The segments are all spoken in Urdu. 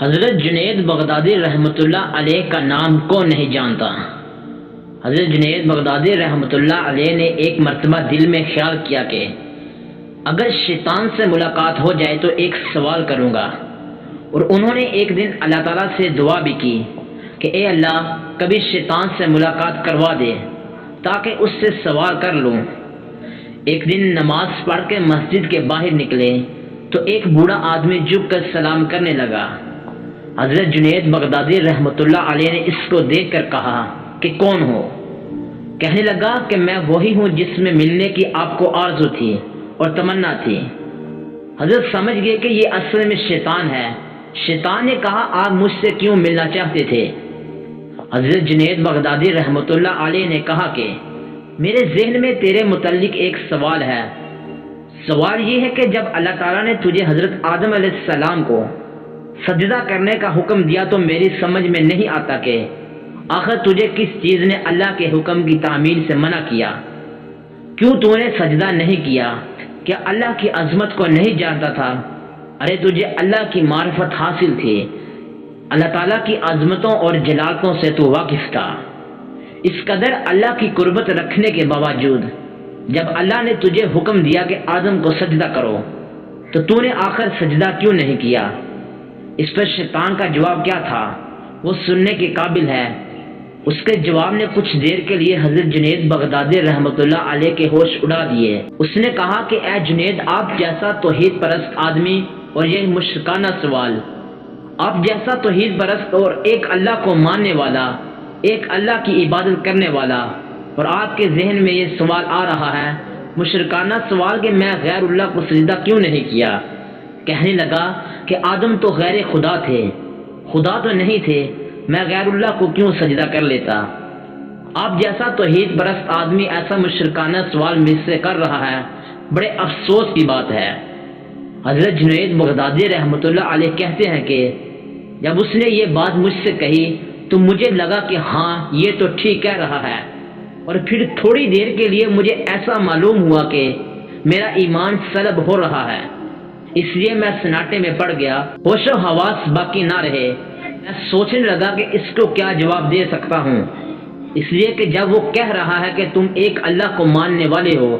حضرت جنید بغدادی رحمۃ اللہ علیہ کا نام کون نہیں جانتا۔ حضرت جنید بغدادی رحمۃ اللہ علیہ نے ایک مرتبہ دل میں خیال کیا کہ اگر شیطان سے ملاقات ہو جائے تو ایک سوال کروں گا، اور انہوں نے ایک دن اللہ تعالیٰ سے دعا بھی کی کہ اے اللہ کبھی شیطان سے ملاقات کروا دے تاکہ اس سے سوال کر لوں۔ ایک دن نماز پڑھ کے مسجد کے باہر نکلے تو ایک بوڑھا آدمی جھک کر سلام کرنے لگا۔ حضرت جنید بغدادی رحمۃ اللہ علیہ نے اس کو دیکھ کر کہا کہ کون ہو؟ کہنے لگا کہ میں وہی ہوں جس میں ملنے کی آپ کو آرزو تھی اور تمنا تھی۔ حضرت سمجھ گئے کہ یہ اصل میں شیطان ہے۔ شیطان نے کہا آپ مجھ سے کیوں ملنا چاہتے تھے؟ حضرت جنید بغدادی رحمۃ اللہ علیہ نے کہا کہ میرے ذہن میں تیرے متعلق ایک سوال ہے۔ سوال یہ ہے کہ جب اللہ تعالیٰ نے تجھے حضرت آدم علیہ السلام کو سجدہ کرنے کا حکم دیا تو میری سمجھ میں نہیں آتا کہ آخر تجھے کس چیز نے اللہ کے حکم کی تعمیل سے منع کیا؟ کیوں تو نے سجدہ نہیں کیا؟ کیا اللہ کی عظمت کو نہیں جانتا تھا؟ ارے تجھے اللہ کی معرفت حاصل تھی، اللہ تعالیٰ کی عظمتوں اور جلالتوں سے تو واقف تھا۔ اس قدر اللہ کی قربت رکھنے کے باوجود جب اللہ نے تجھے حکم دیا کہ آدم کو سجدہ کرو تو نے آخر سجدہ کیوں نہیں کیا؟ اس پر شیطان کا جواب کیا تھا وہ سننے کے قابل ہے۔ اس کے جواب نے کچھ دیر کے لیے حضرت جنید بغدادی رحمۃ اللہ علیہ کے ہوش اڑا دیے۔ اس نے کہا کہ اے جنید، آپ جیسا توحید پرست آدمی اور یہ مشرکانہ سوال، آپ جیسا توحید پرست اور ایک اللہ کو ماننے والا، ایک اللہ کی عبادت کرنے والا، اور آپ کے ذہن میں یہ سوال آ رہا ہے، مشرکانہ سوال کہ میں غیر اللہ کو سجدہ کیوں نہیں کیا؟ کہنے لگا کہ آدم تو غیر خدا تھے، خدا تو نہیں تھے، میں غیر اللہ کو کیوں سجدہ کر لیتا؟ آپ جیسا توحید پرست آدمی ایسا مشرکانہ سوال مجھ سے کر رہا ہے، بڑے افسوس کی بات ہے۔ حضرت جنید بغدادی رحمۃ اللہ علیہ کہتے ہیں کہ جب اس نے یہ بات مجھ سے کہی تو مجھے لگا کہ ہاں یہ تو ٹھیک کہہ رہا ہے، اور پھر تھوڑی دیر کے لیے مجھے ایسا معلوم ہوا کہ میرا ایمان سلب ہو رہا ہے۔ اس لیے میں سناٹے میں پڑ گیا، ہوش و حواس باقی نہ رہے۔ میں سوچنے لگا کہ اس کو کیا جواب دے سکتا ہوں، اس لیے کہ جب وہ کہہ رہا ہے کہ تم ایک اللہ کو ماننے والے ہو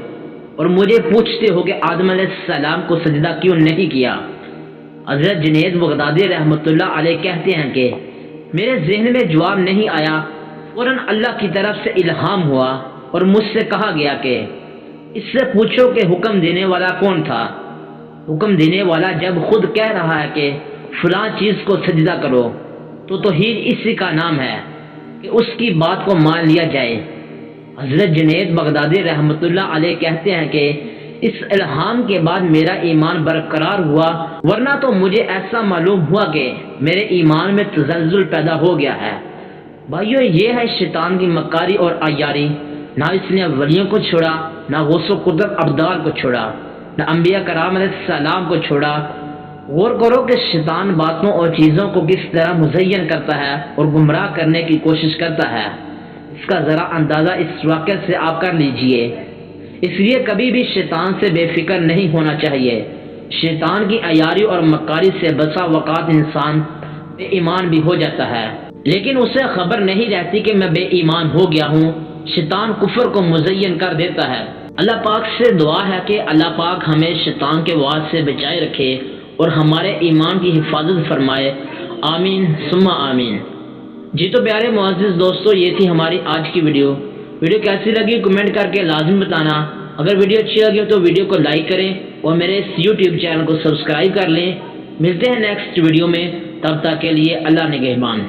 اور مجھے پوچھتے ہو کہ آدم علیہ السلام کو سجدہ کیوں نہیں کیا۔ حضرت جنید بغدادی رحمۃ اللہ علیہ کہتے ہیں کہ میرے ذہن میں جواب نہیں آیا، فوراً اللہ کی طرف سے الہام ہوا اور مجھ سے کہا گیا کہ اس سے پوچھو کہ حکم دینے والا کون تھا۔ حکم دینے والا جب خود کہہ رہا ہے کہ فلاں چیز کو سجدہ کرو تو توحید اسی کا نام ہے کہ اس کی بات کو مان لیا جائے۔ حضرت جنید بغدادی رحمۃ اللہ علیہ کہتے ہیں کہ اس الہام کے بعد میرا ایمان برقرار ہوا، ورنہ تو مجھے ایسا معلوم ہوا کہ میرے ایمان میں تزلزل پیدا ہو گیا ہے۔ بھائیو، یہ ہے شیطان کی مکاری اور عیاری۔ نہ اس نے ولیوں کو چھوڑا، نہ غوث و قدرت ابدال کو چھوڑا، نہ انبیاء کرام علیہ السلام کو چھوڑا۔ غور کرو کہ شیطان باتوں اور چیزوں کو کس طرح مزین کرتا ہے اور گمراہ کرنے کی کوشش کرتا ہے، اس کا ذرا اندازہ اس واقعے سے آپ کر لیجئے۔ اس لیے کبھی بھی شیطان سے بے فکر نہیں ہونا چاہیے۔ شیطان کی عیاری اور مکاری سے بسا اوقات انسان بے ایمان بھی ہو جاتا ہے، لیکن اسے خبر نہیں رہتی کہ میں بے ایمان ہو گیا ہوں۔ شیطان کفر کو مزین کر دیتا ہے۔ اللہ پاک سے دعا ہے کہ اللہ پاک ہمیں شیطان کے وعد سے بچائے رکھے اور ہمارے ایمان کی حفاظت فرمائے، آمین ثم آمین۔ جی تو پیارے معزز دوستو، یہ تھی ہماری آج کی ویڈیو کیسی لگی کمنٹ کر کے لازم بتانا۔ اگر ویڈیو اچھی لگی تو ویڈیو کو لائک کریں اور میرے اس یوٹیوب چینل کو سبسکرائب کر لیں۔ ملتے ہیں نیکسٹ ویڈیو میں، تب تک کے لیے اللہ نگہبان۔